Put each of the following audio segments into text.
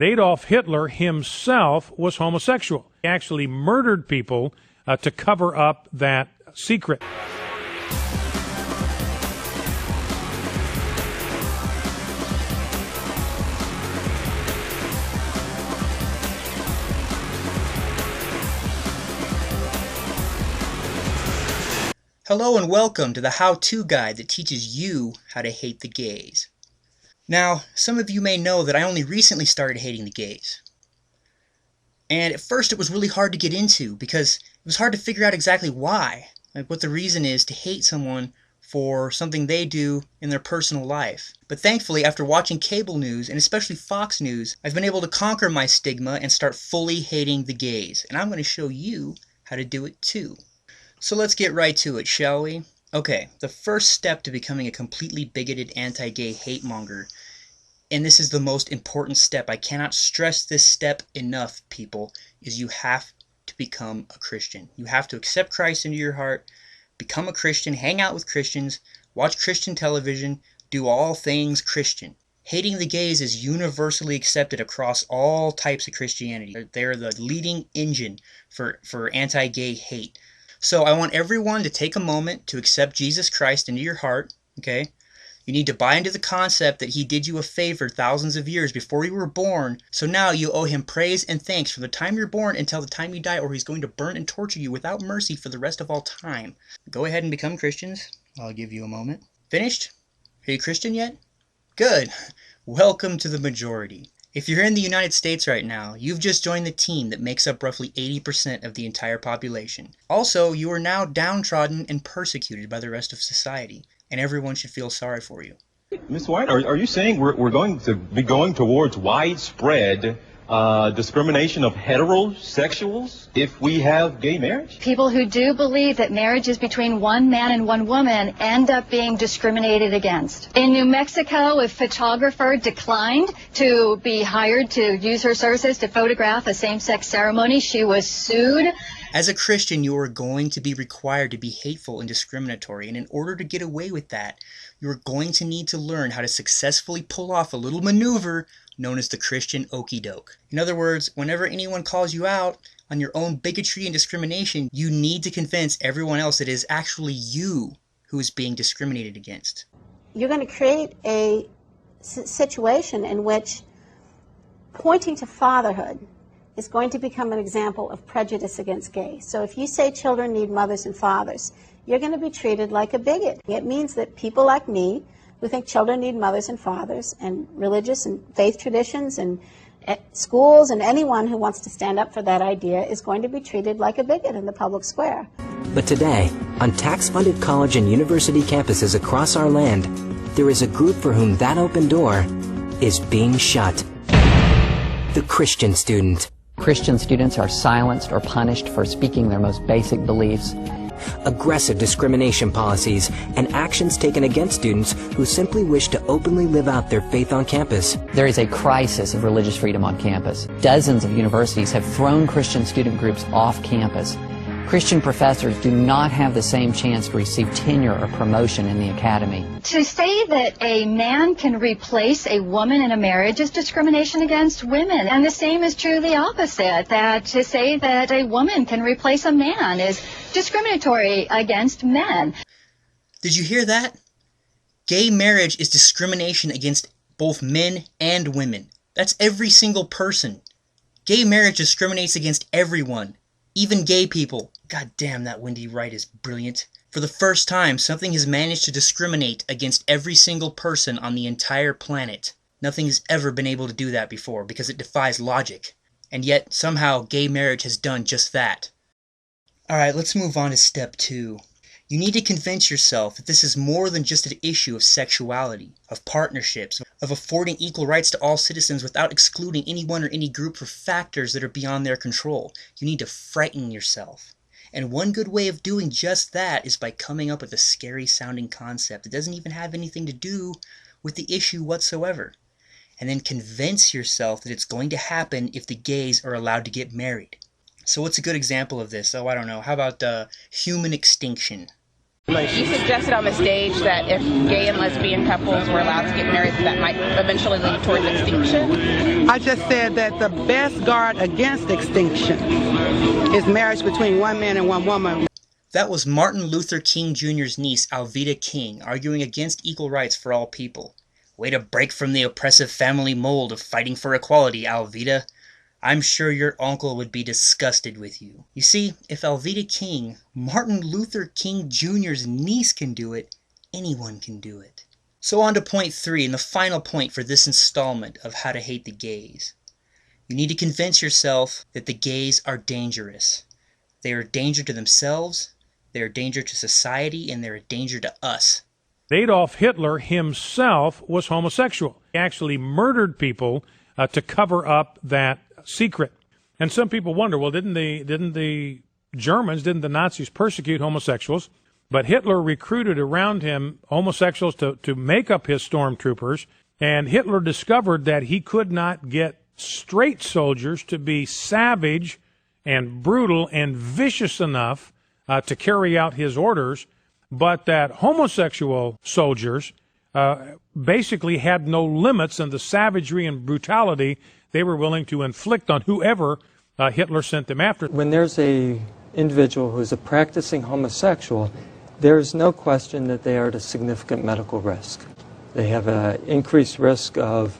Adolf Hitler himself was homosexual. He actually murdered people to cover up that secret. Hello and welcome to the how-to guide that teaches you how to hate the gays. Now, some of you may know that I only recently started hating the gays. And at first it was really hard to get into because it was hard to figure out exactly why. Like what the reason is to hate someone for something they do in their personal life. But thankfully, after watching cable news, and especially Fox News, I've been able to conquer my stigma and start fully hating the gays. And I'm going to show you how to do it too. So let's get right to it, shall we? Okay, the first step to becoming a completely bigoted anti-gay hate monger, and this is the most important step, I cannot stress this step enough, people, is you have to become a Christian. You have to accept Christ into your heart, become a Christian, hang out with Christians, watch Christian television, do all things Christian. Hating the gays is universally accepted across all types of Christianity. They're the leading engine for anti-gay hate. So I want everyone to take a moment to accept Jesus Christ into your heart, okay? You need to buy into the concept that he did you a favor thousands of years before you were born, so now you owe him praise and thanks from the time you're born until the time you die, or he's going to burn and torture you without mercy for the rest of all time. Go ahead and become Christians. I'll give you a moment. Finished? Are you Christian yet? Good. Welcome to the majority. If you're in the United States right now, you've just joined the team that makes up roughly 80% of the entire population. Also, you are now downtrodden and persecuted by the rest of society, and everyone should feel sorry for you. Ms. White, are you saying we're going to be going towards widespread discrimination of heterosexuals if we have gay marriage? People who do believe that marriage is between one man and one woman end up being discriminated against. In New Mexico, a photographer declined to be hired to use her services to photograph a same-sex ceremony. She was sued. As a Christian, you are going to be required to be hateful and discriminatory, and in order to get away with that, you are going to need to learn how to successfully pull off a little maneuver known as the Christian okey doke. In other words, whenever anyone calls you out on your own bigotry and discrimination, you need to convince everyone else that it is actually you who is being discriminated against. You're going to create a situation in which pointing to fatherhood is going to become an example of prejudice against gays. So if you say children need mothers and fathers, you're going to be treated like a bigot. It means that people like me who think children need mothers and fathers, and religious and faith traditions and schools and anyone who wants to stand up for that idea is going to be treated like a bigot in the public square. But today, on tax-funded college and university campuses across our land, there is a group for whom that open door is being shut. The Christian student. Christian students are silenced or punished for speaking their most basic beliefs. Aggressive discrimination policies and actions taken against students who simply wish to openly live out their faith on campus. There is a crisis of religious freedom on campus. Dozens of universities have thrown Christian student groups off campus. Christian professors do not have the same chance to receive tenure or promotion in the academy. To say that a man can replace a woman in a marriage is discrimination against women. And the same is true the opposite, that to say that a woman can replace a man is discriminatory against men. Did you hear that? Gay marriage is discrimination against both men and women. That's every single person. Gay marriage discriminates against everyone, even gay people. God damn, that Wendy Wright is brilliant. For the first time, something has managed to discriminate against every single person on the entire planet. Nothing has ever been able to do that before because it defies logic. And yet, somehow, gay marriage has done just that. Alright, let's move on to step 2. You need to convince yourself that this is more than just an issue of sexuality, of partnerships, of affording equal rights to all citizens without excluding anyone or any group for factors that are beyond their control. You need to frighten yourself. And one good way of doing just that is by coming up with a scary-sounding concept that doesn't even have anything to do with the issue whatsoever. And then convince yourself that it's going to happen if the gays are allowed to get married. So what's a good example of this? Oh, I don't know. How about human extinction? You suggested on the stage that if gay and lesbian couples were allowed to get married, that might eventually lead towards extinction. I just said that the best guard against extinction is marriage between one man and one woman. That was Martin Luther King Jr.'s niece, Alveda King, arguing against equal rights for all people. Way to break from the oppressive family mold of fighting for equality, Alveda. I'm sure your uncle would be disgusted with you. You see, if Alveda King, Martin Luther King Jr.'s niece, can do it, anyone can do it. So on to point 3, and the final point for this installment of How to Hate the Gays. You need to convince yourself that the gays are dangerous. They are a danger to themselves, they're a danger to society, and they're a danger to us. Adolf Hitler himself was homosexual. He actually murdered people to cover up that secret. And some people wonder, well, didn't the Nazis persecute homosexuals? But Hitler recruited around him homosexuals to make up his stormtroopers, and Hitler discovered that he could not get straight soldiers to be savage and brutal and vicious enough to carry out his orders, but that homosexual soldiers basically had no limits in the savagery and brutality they were willing to inflict on whoever Hitler sent them after. When there's a individual who's a practicing homosexual, there's no question that they are at a significant medical risk. They have an increased risk of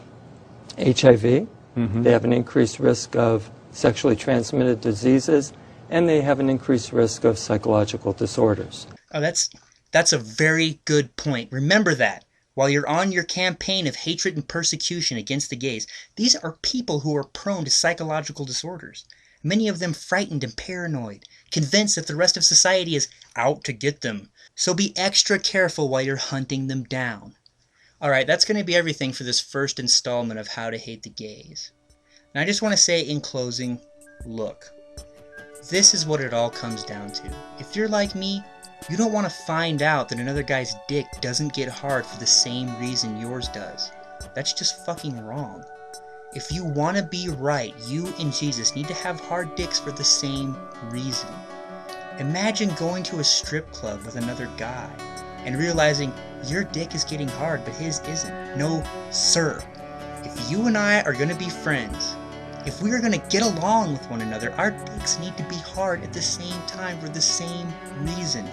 HIV, they have an increased risk of sexually transmitted diseases, and they have an increased risk of psychological disorders. Oh, that's a very good point. Remember that. While you're on your campaign of hatred and persecution against the gays, these are people who are prone to psychological disorders. Many of them frightened and paranoid, convinced that the rest of society is out to get them. So be extra careful while you're hunting them down. Alright, that's going to be everything for this first installment of How to Hate the Gays. And I just want to say in closing, look, this is what it all comes down to. If you're like me, you don't want to find out that another guy's dick doesn't get hard for the same reason yours does. That's just fucking wrong. If you want to be right, you and Jesus need to have hard dicks for the same reason. Imagine going to a strip club with another guy and realizing your dick is getting hard but his isn't. No, sir. If you and I are going to be friends, if we are going to get along with one another, our dicks need to be hard at the same time for the same reason.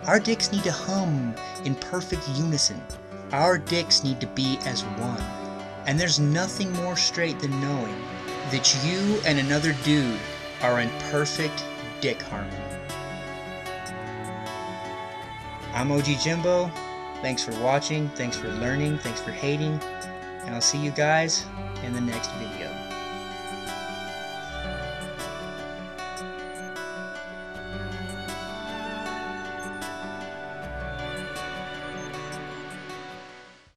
Our dicks need to hum in perfect unison. Our dicks need to be as one. And there's nothing more straight than knowing that you and another dude are in perfect dick harmony. I'm OG Jimbo. Thanks for watching, thanks for learning, thanks for hating, and I'll see you guys in the next video.